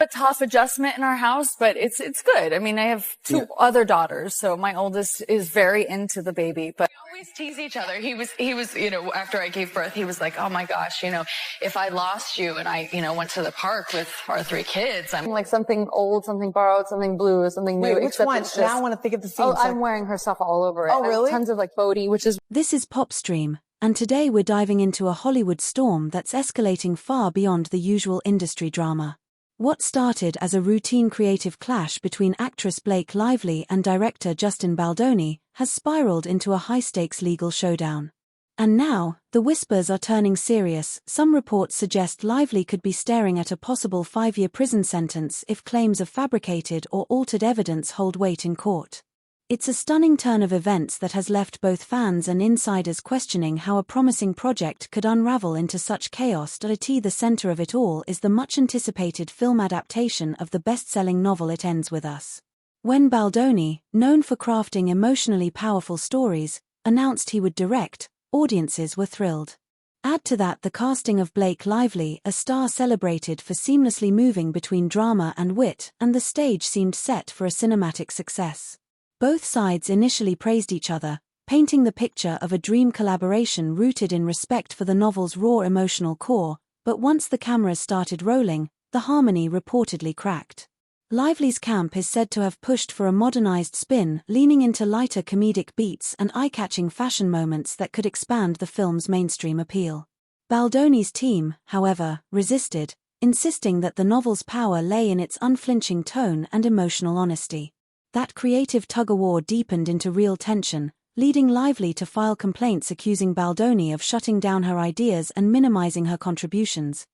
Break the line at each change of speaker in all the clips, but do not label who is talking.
a tough adjustment in our house, but it's good. I mean, I have two other daughters, so my oldest is very into the baby, but
we always tease each other. He was, you know, after I gave birth, he was like, oh my gosh, you know, if I lost you and I, you know, went to the park with our 3 kids, I'm
like something old, something borrowed, something blue, something new.
Wait, which one? Now I want to think of the scene.
Oh, I'm wearing her stuff all over it.
Oh, really?
Tons of like Bodhi, which is...
This is Popstream, and today we're diving into a Hollywood storm that's escalating far beyond the usual industry drama. What started as a routine creative clash between actress Blake Lively and director Justin Baldoni has spiraled into a high-stakes legal showdown. And now, the whispers are turning serious. Some reports suggest Lively could be staring at a possible 5-year prison sentence if claims of fabricated or altered evidence hold weight in court. It's a stunning turn of events that has left both fans and insiders questioning how a promising project could unravel into such chaos. The center of it all is the much-anticipated film adaptation of the best-selling novel It Ends With Us. When Baldoni, known for crafting emotionally powerful stories, announced he would direct, audiences were thrilled. Add to that the casting of Blake Lively, a star celebrated for seamlessly moving between drama and wit, and the stage seemed set for a cinematic success. Both sides initially praised each other, painting the picture of a dream collaboration rooted in respect for the novel's raw emotional core, but once the cameras started rolling, the harmony reportedly cracked. Lively's camp is said to have pushed for a modernized spin, leaning into lighter comedic beats and eye-catching fashion moments that could expand the film's mainstream appeal. Baldoni's team, however, resisted, insisting that the novel's power lay in its unflinching tone and emotional honesty. That creative tug-of-war deepened into real tension, leading Lively to file complaints accusing Baldoni of shutting down her ideas and minimizing her contributions.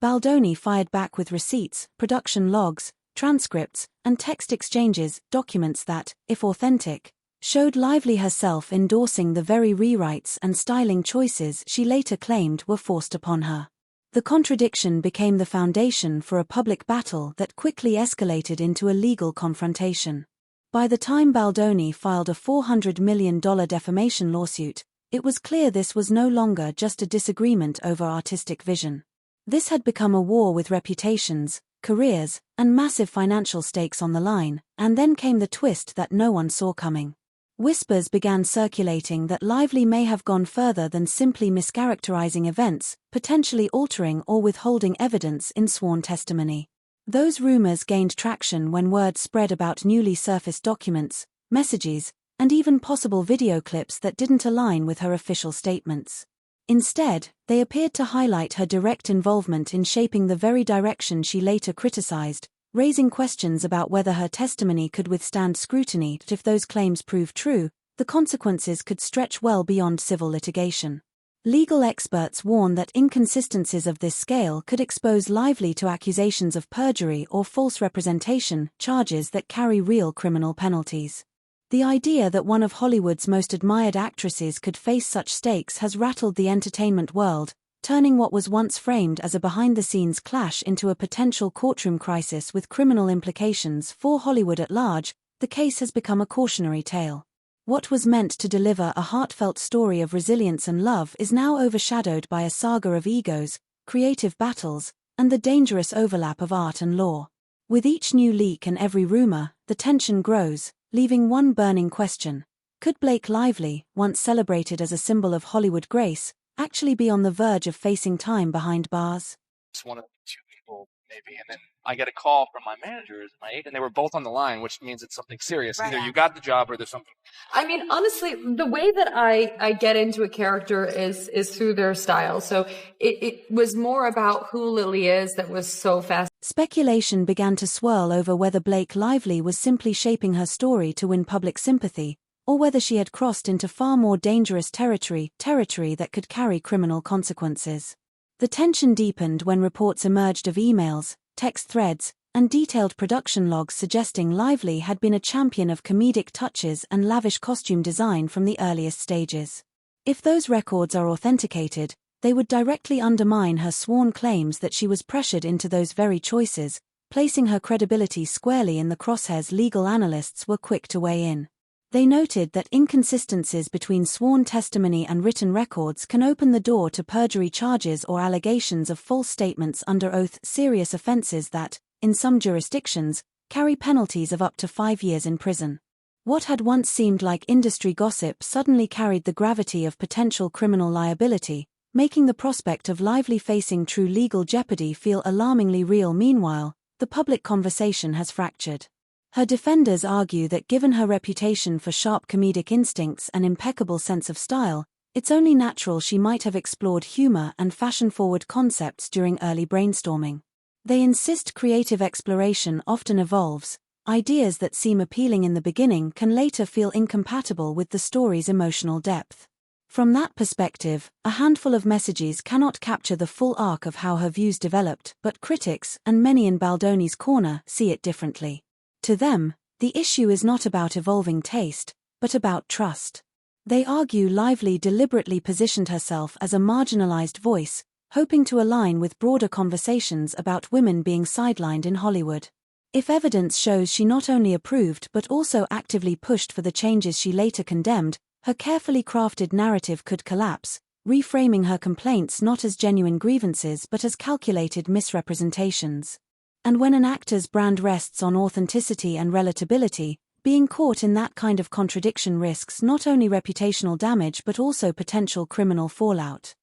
Baldoni fired back with receipts, production logs, transcripts, and text exchanges, documents that, if authentic, showed Lively herself endorsing the very rewrites and styling choices she later claimed were forced upon her. The contradiction became the foundation for a public battle that quickly escalated into a legal confrontation. By the time Baldoni filed a $400 million defamation lawsuit, it was clear this was no longer just a disagreement over artistic vision. This had become a war with reputations, careers, and massive financial stakes on the line, and then came the twist that no one saw coming. Whispers began circulating that Lively may have gone further than simply mischaracterizing events, potentially altering or withholding evidence in sworn testimony. Those rumors gained traction when word spread about newly surfaced documents, messages, and even possible video clips that didn't align with her official statements. Instead, they appeared to highlight her direct involvement in shaping the very direction she later criticized, raising questions about whether her testimony could withstand scrutiny. If those claims proved true, the consequences could stretch well beyond civil litigation. Legal experts warn that inconsistencies of this scale could expose Lively to accusations of perjury or false representation, charges that carry real criminal penalties. The idea that one of Hollywood's most admired actresses could face such stakes has rattled the entertainment world, turning what was once framed as a behind-the-scenes clash into a potential courtroom crisis with criminal implications for Hollywood at large. The case has become a cautionary tale. What was meant to deliver a heartfelt story of resilience and love is now overshadowed by a saga of egos, creative battles, and the dangerous overlap of art and law. With each new leak and every rumor, the tension grows, leaving one burning question. Could Blake Lively, once celebrated as a symbol of Hollywood grace, actually be on the verge of facing time behind bars?
Just one of the 2 people, maybe, and then I get a call from my managers, and they were both on the line, which means it's something serious.
Right.
Either you got the job or there's something.
I mean, honestly, the way that I get into a character is through their style. So it was more about who Lily is that was so fast.
Speculation began to swirl over whether Blake Lively was simply shaping her story to win public sympathy, or whether she had crossed into far more dangerous territory that could carry criminal consequences. The tension deepened when reports emerged of emails, text threads, and detailed production logs suggesting Lively had been a champion of comedic touches and lavish costume design from the earliest stages. If those records are authenticated, they would directly undermine her sworn claims that she was pressured into those very choices, placing her credibility squarely in the crosshairs. Legal analysts were quick to weigh in. They noted that inconsistencies between sworn testimony and written records can open the door to perjury charges or allegations of false statements under oath, serious offenses that, in some jurisdictions, carry penalties of up to 5 years in prison. What had once seemed like industry gossip suddenly carried the gravity of potential criminal liability, making the prospect of Lively facing true legal jeopardy feel alarmingly real. Meanwhile, the public conversation has fractured. Her defenders argue that given her reputation for sharp comedic instincts and impeccable sense of style, it's only natural she might have explored humor and fashion-forward concepts during early brainstorming. They insist creative exploration often evolves. Ideas that seem appealing in the beginning can later feel incompatible with the story's emotional depth. From that perspective, a handful of messages cannot capture the full arc of how her views developed, but critics, and many in Baldoni's corner, see it differently. To them, the issue is not about evolving taste, but about trust. They argue Lively deliberately positioned herself as a marginalized voice, hoping to align with broader conversations about women being sidelined in Hollywood. If evidence shows she not only approved but also actively pushed for the changes she later condemned, her carefully crafted narrative could collapse, reframing her complaints not as genuine grievances but as calculated misrepresentations. And when an actor's brand rests on authenticity and relatability, being caught in that kind of contradiction risks not only reputational damage but also potential criminal fallout.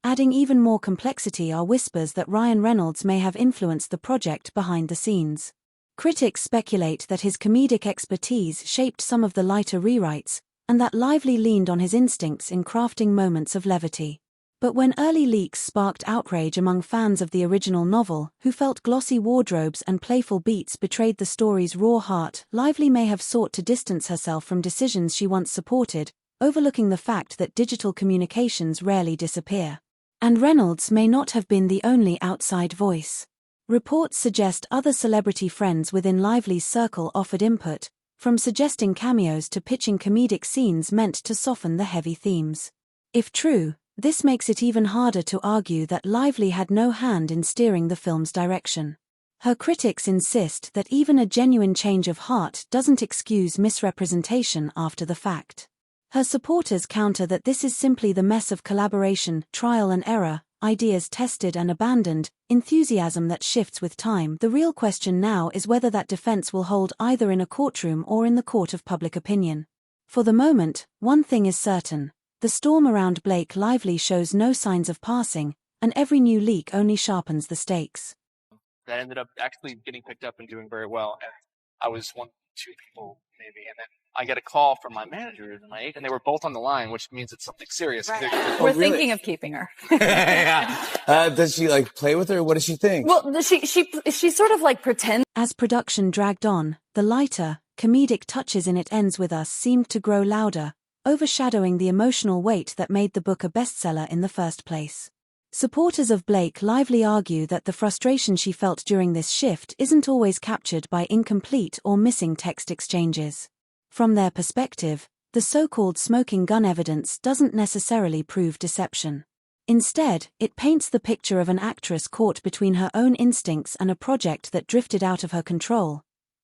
Adding even more complexity are whispers that Ryan Reynolds may have influenced the project behind the scenes. Critics speculate that his comedic expertise shaped some of the lighter rewrites, and that Lively leaned on his instincts in crafting moments of levity. But when early leaks sparked outrage among fans of the original novel, who felt glossy wardrobes and playful beats betrayed the story's raw heart, Lively may have sought to distance herself from decisions she once supported, overlooking the fact that digital communications rarely disappear. And Reynolds may not have been the only outside voice. Reports suggest other celebrity friends within Lively's circle offered input, from suggesting cameos to pitching comedic scenes meant to soften the heavy themes. If true, this makes it even harder to argue that Lively had no hand in steering the film's direction. Her critics insist that even a genuine change of heart doesn't excuse misrepresentation after the fact. Her supporters counter that this is simply the mess of collaboration, trial and error, ideas tested and abandoned, enthusiasm that shifts with time. The real question now is whether that defense will hold either in a courtroom or in the court of public opinion. For the moment, one thing is certain. The storm around Blake Lively shows no signs of passing, and every new leak only sharpens the stakes.
That ended up actually getting picked up and doing very well, and I was one, two people maybe, and then I get a call from my manager and my agent, and they were both on the line, which means it's something serious.
Right. We're thinking of keeping her.
Yeah. Does she play with her? What does she think?
Well, she sort of pretends.
As production dragged on, the lighter, comedic touches in It Ends With Us seemed to grow louder, overshadowing the emotional weight that made the book a bestseller in the first place. Supporters of Blake Lively argue that the frustration she felt during this shift isn't always captured by incomplete or missing text exchanges. From their perspective, the so-called smoking gun evidence doesn't necessarily prove deception. Instead, it paints the picture of an actress caught between her own instincts and a project that drifted out of her control.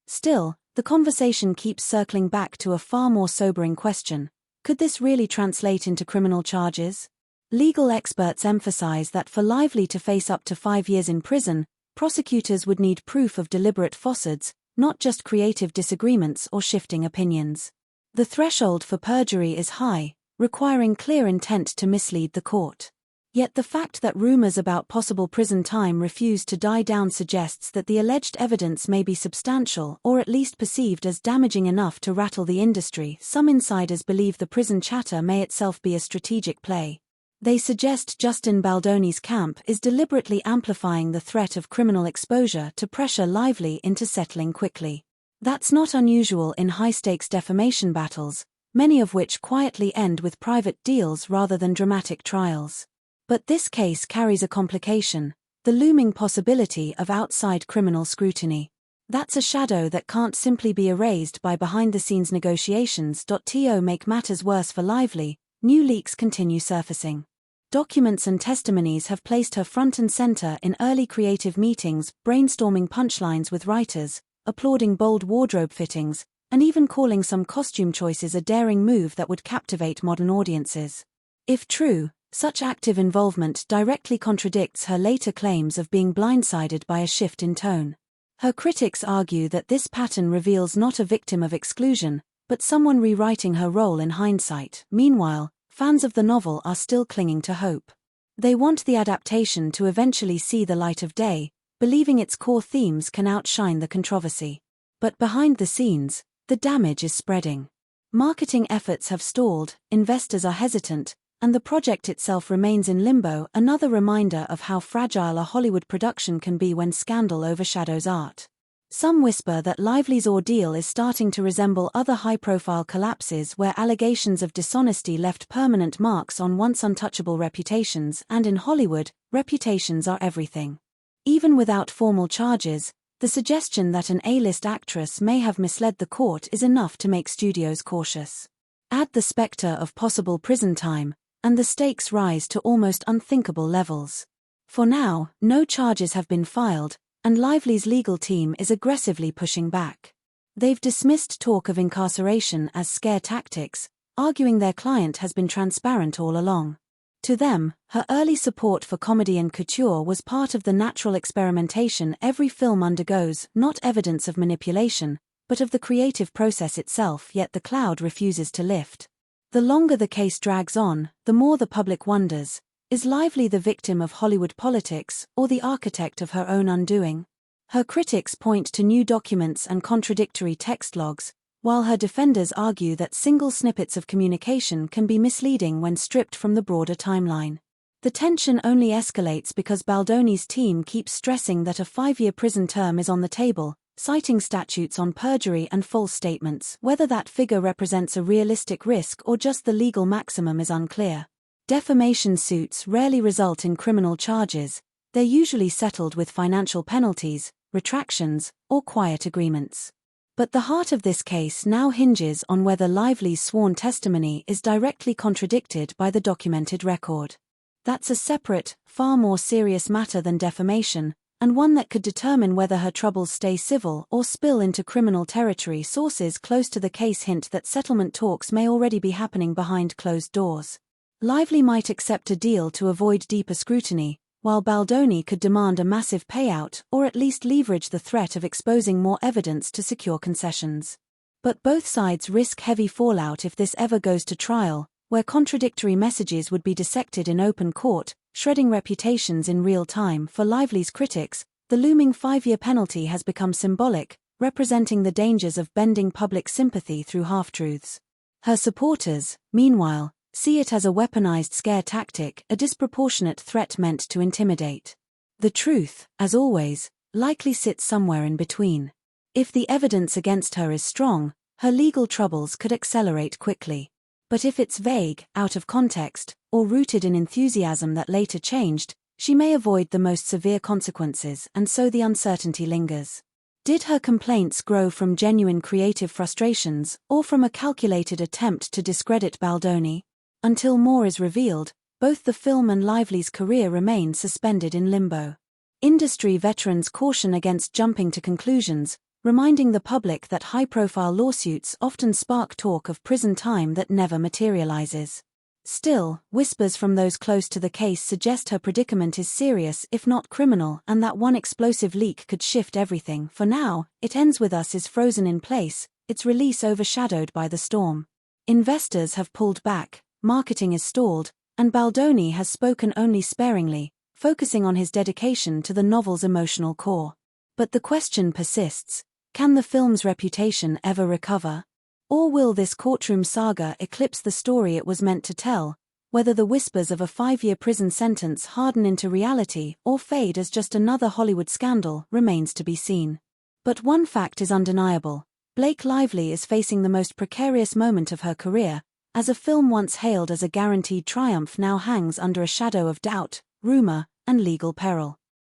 Still, the conversation keeps circling back to a far more sobering question. Could this really translate into criminal charges? Legal experts emphasize that for Lively to face up to 5 years in prison, prosecutors would need proof of deliberate falsehoods, not just creative disagreements or shifting opinions. The threshold for perjury is high, requiring clear intent to mislead the court. Yet the fact that rumors about possible prison time refuse to die down suggests that the alleged evidence may be substantial or at least perceived as damaging enough to rattle the industry. Some insiders believe the prison chatter may itself be a strategic play. They suggest Justin Baldoni's camp is deliberately amplifying the threat of criminal exposure to pressure Lively into settling quickly. That's not unusual in high-stakes defamation battles, many of which quietly end with private deals rather than dramatic trials. But this case carries a complication, the looming possibility of outside criminal scrutiny. That's a shadow that can't simply be erased by behind-the-scenes negotiations. To make matters worse for Lively, new leaks continue surfacing. Documents and testimonies have placed her front and center in early creative meetings, brainstorming punchlines with writers, applauding bold wardrobe fittings, and even calling some costume choices a daring move that would captivate modern audiences. If true, such active involvement directly contradicts her later claims of being blindsided by a shift in tone. Her critics argue that this pattern reveals not a victim of exclusion, but someone rewriting her role in hindsight. Meanwhile, fans of the novel are still clinging to hope. They want the adaptation to eventually see the light of day, believing its core themes can outshine the controversy. But behind the scenes, the damage is spreading. Marketing efforts have stalled, investors are hesitant, and the project itself remains in limbo, another reminder of how fragile a Hollywood production can be when scandal overshadows art. Some whisper that Lively's ordeal is starting to resemble other high-profile collapses where allegations of dishonesty left permanent marks on once untouchable reputations, and in Hollywood, reputations are everything. Even without formal charges, the suggestion that an A-list actress may have misled the court is enough to make studios cautious. Add the specter of possible prison time, and the stakes rise to almost unthinkable levels. For now, no charges have been filed, and Lively's legal team is aggressively pushing back. They've dismissed talk of incarceration as scare tactics, arguing their client has been transparent all along. To them, her early support for comedy and couture was part of the natural experimentation every film undergoes, not evidence of manipulation, but of the creative process itself, yet the cloud refuses to lift. The longer the case drags on, the more the public wonders, is Lively the victim of Hollywood politics, or the architect of her own undoing? Her critics point to new documents and contradictory text logs, while her defenders argue that single snippets of communication can be misleading when stripped from the broader timeline. The tension only escalates because Baldoni's team keeps stressing that a 5-year prison term is on the table, citing statutes on perjury and false statements. Whether that figure represents a realistic risk or just the legal maximum is unclear. Defamation suits rarely result in criminal charges, they're usually settled with financial penalties, retractions, or quiet agreements. But the heart of this case now hinges on whether Lively's sworn testimony is directly contradicted by the documented record. That's a separate, far more serious matter than defamation, and one that could determine whether her troubles stay civil or spill into criminal territory. Sources close to the case hint that settlement talks may already be happening behind closed doors. Lively might accept a deal to avoid deeper scrutiny, while Baldoni could demand a massive payout or at least leverage the threat of exposing more evidence to secure concessions. But both sides risk heavy fallout if this ever goes to trial, where contradictory messages would be dissected in open court, shredding reputations in real time. For Lively's critics, the looming 5-year penalty has become symbolic, representing the dangers of bending public sympathy through half-truths. Her supporters, meanwhile, see it as a weaponized scare tactic, a disproportionate threat meant to intimidate. The truth, as always, likely sits somewhere in between. If the evidence against her is strong, her legal troubles could accelerate quickly. But if it's vague, out of context, or rooted in enthusiasm that later changed, she may avoid the most severe consequences, and so the uncertainty lingers. Did her complaints grow from genuine creative frustrations, or from a calculated attempt to discredit Baldoni? Until more is revealed, both the film and Lively's career remain suspended in limbo. Industry veterans caution against jumping to conclusions, reminding the public that high-profile lawsuits often spark talk of prison time that never materializes. Still, whispers from those close to the case suggest her predicament is serious if not criminal, and that one explosive leak could shift everything. For now, It Ends With Us is frozen in place, its release overshadowed by the storm. Investors have pulled back, marketing is stalled, and Baldoni has spoken only sparingly, focusing on his dedication to the novel's emotional core. But the question persists: can the film's reputation ever recover? Or will this courtroom saga eclipse the story it was meant to tell? Whether the whispers of a 5-year prison sentence harden into reality or fade as just another Hollywood scandal remains to be seen. But one fact is undeniable: Blake Lively is facing the most precarious moment of her career, as a film once hailed as a guaranteed triumph now hangs under a shadow of doubt, rumor, and legal peril.